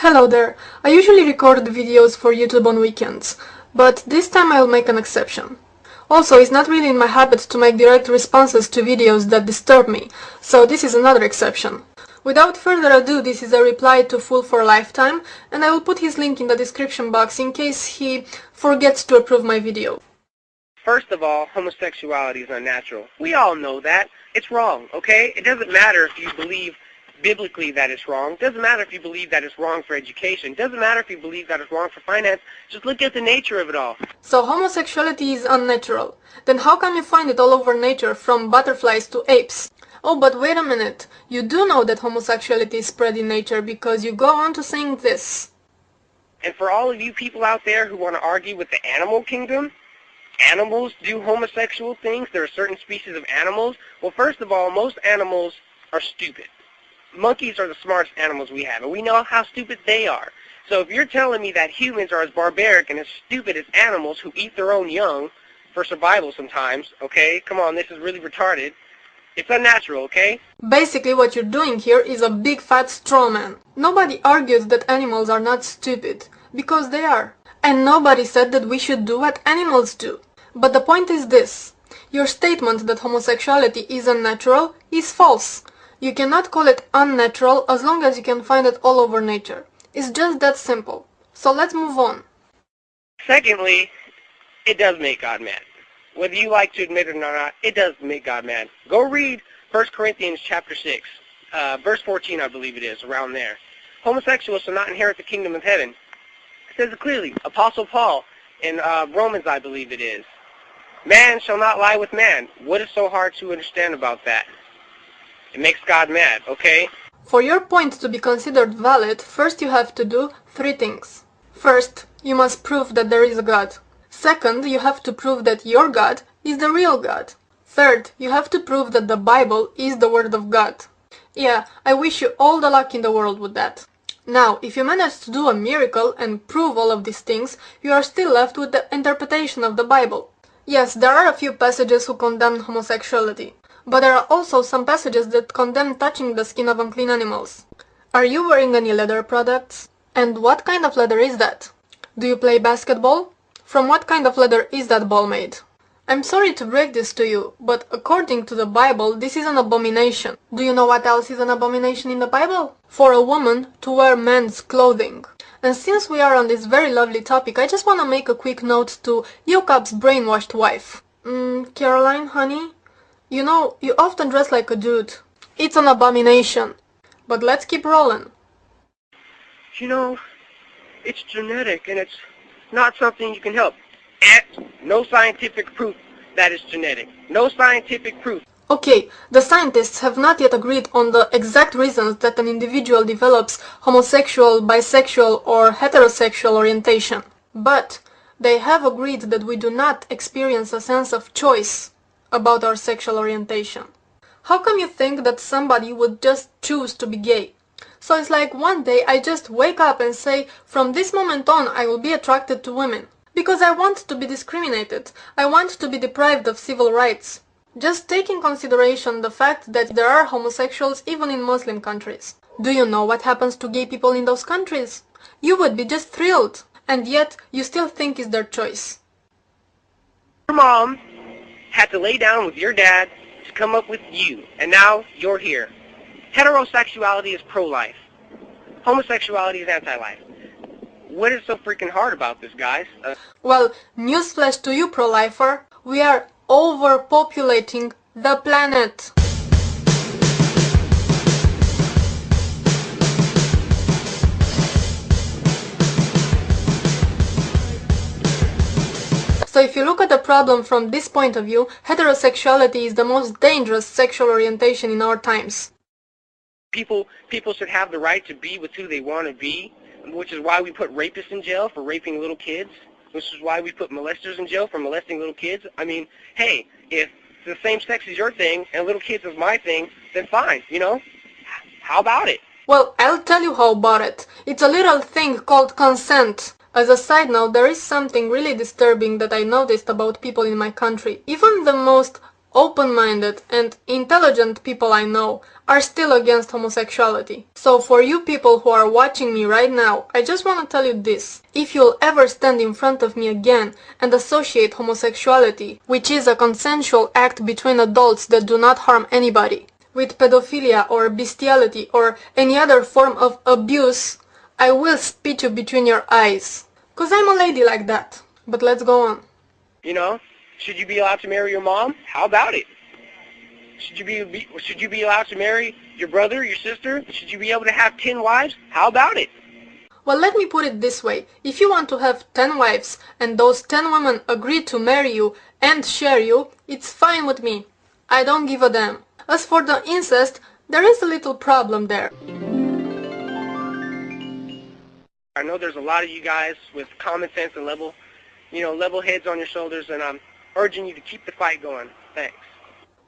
Hello there! I usually record videos for YouTube on weekends, but this time I'll make an exception. Also, it's not really in my habit to make direct responses to videos that disturb me, so this is another exception. Without further ado, this is a reply to Fool for Lifetime, and I will put his link in the description box in case he forgets to approve my video. First of all, homosexuality is unnatural. We all know that. It's wrong, okay? It doesn't matter if you believe biblically that it's wrong. It doesn't matter if you believe that it's wrong for education. It doesn't matter if you believe that it's wrong for finance. Just look at the nature of it all. So homosexuality is unnatural. Then how come you find it all over nature, from butterflies to apes? Oh, but wait a minute. You do know that homosexuality is spread in nature because you go on to saying this. And for all of you people out there who want to argue with the animal kingdom, animals do homosexual things. There are certain species of animals. Well, first of all, most animals are stupid. Monkeys are the smartest animals we have, and we know how stupid they are. So if you're telling me that humans are as barbaric and as stupid as animals who eat their own young for survival sometimes, okay? Come on, this is really retarded. It's unnatural, okay? Basically what you're doing here is a big fat straw man. Nobody argues that animals are not stupid, because they are. And nobody said that we should do what animals do. But the point is this. Your statement that homosexuality is unnatural is false. You cannot call it unnatural as long as you can find it all over nature. It's just that simple. So let's move on. Secondly, it does make God mad. Whether you like to admit it or not, it does make God mad. Go read 1 Corinthians chapter 6, verse 14, I believe it is, around there. Homosexuals shall not inherit the kingdom of heaven. It says it clearly. Apostle Paul in Romans, I believe it is. Man shall not lie with man. What is so hard to understand about that? It makes God mad, okay? For your point to be considered valid, first you have to do 3 things. First, you must prove that there is a God. Second, you have to prove that your God is the real God. Third, you have to prove that the Bible is the Word of God. Yeah, I wish you all the luck in the world with that. Now, if you manage to do a miracle and prove all of these things, you are still left with the interpretation of the Bible. Yes, there are a few passages who condemn homosexuality. But there are also some passages that condemn touching the skin of unclean animals. Are you wearing any leather products? And what kind of leather is that? Do you play basketball? From what kind of leather is that ball made? I'm sorry to break this to you, but according to the Bible, this is an abomination. Do you know what else is an abomination in the Bible? For a woman to wear men's clothing. And since we are on this very lovely topic, I just want to make a quick note to Yokap's brainwashed wife. Caroline, honey? You know, you often dress like a dude. It's an abomination. But let's keep rolling. You know, it's genetic and it's not something you can help. No scientific proof that it's genetic. No scientific proof. Okay, the scientists have not yet agreed on the exact reasons that an individual develops homosexual, bisexual or heterosexual orientation. But they have agreed that we do not experience a sense of choice about our sexual orientation. How come you think that somebody would just choose to be gay? So it's like one day I just wake up and say, from this moment on I will be attracted to women. Because I want to be discriminated. I want to be deprived of civil rights. Just take in consideration the fact that there are homosexuals even in Muslim countries. Do you know what happens to gay people in those countries? You would be just thrilled. And yet you still think it's their choice. Your mom had to lay down with your dad to come up with you, and now you're here. Heterosexuality is pro-life. Homosexuality is anti-life. What is so freaking hard about this, guys? Well, newsflash to you, pro-lifer. We are overpopulating the planet. So if you look at the problem from this point of view, heterosexuality is the most dangerous sexual orientation in our times. People should have the right to be with who they want to be, which is why we put rapists in jail for raping little kids, which is why we put molesters in jail for molesting little kids. I mean, hey, if the same sex is your thing and little kids is my thing, then fine, you know? How about it? Well, I'll tell you how about it. It's a little thing called consent. As a side note, there is something really disturbing that I noticed about people in my country. Even the most open-minded, and intelligent people I know are still against homosexuality. So for you people who are watching me right now, I just want to tell you this. If you'll ever stand in front of me again and associate homosexuality, which is a consensual act between adults that do not harm anybody, with pedophilia or bestiality or any other form of abuse, I will spit you between your eyes. 'Cause I'm a lady like that. But let's go on. You know, should you be allowed to marry your mom? How about it? Should you be allowed to marry your brother, your sister? Should you be able to have 10 wives? How about it? Well, let me put it this way. If you want to have 10 wives and those 10 women agree to marry you and share you, it's fine with me. I don't give a damn. As for the incest, there is a little problem there. I know there's a lot of you guys with common sense and level heads on your shoulders, and I'm urging you to keep the fight going. Thanks.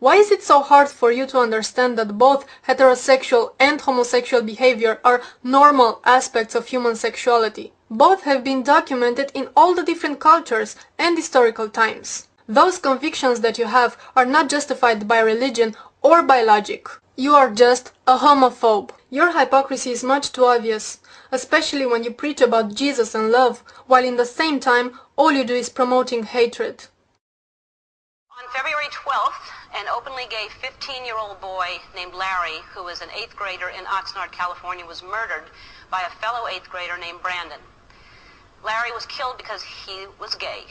Why is it so hard for you to understand that both heterosexual and homosexual behavior are normal aspects of human sexuality? Both have been documented in all the different cultures and historical times. Those convictions that you have are not justified by religion or by logic. You are just a homophobe. Your hypocrisy is much too obvious, especially when you preach about Jesus and love, while in the same time all you do is promoting hatred. On February 12th, an openly gay 15-year-old boy named Larry, who was an 8th grader in Oxnard, California, was murdered by a fellow 8th grader named Brandon. Larry was killed because he was gay.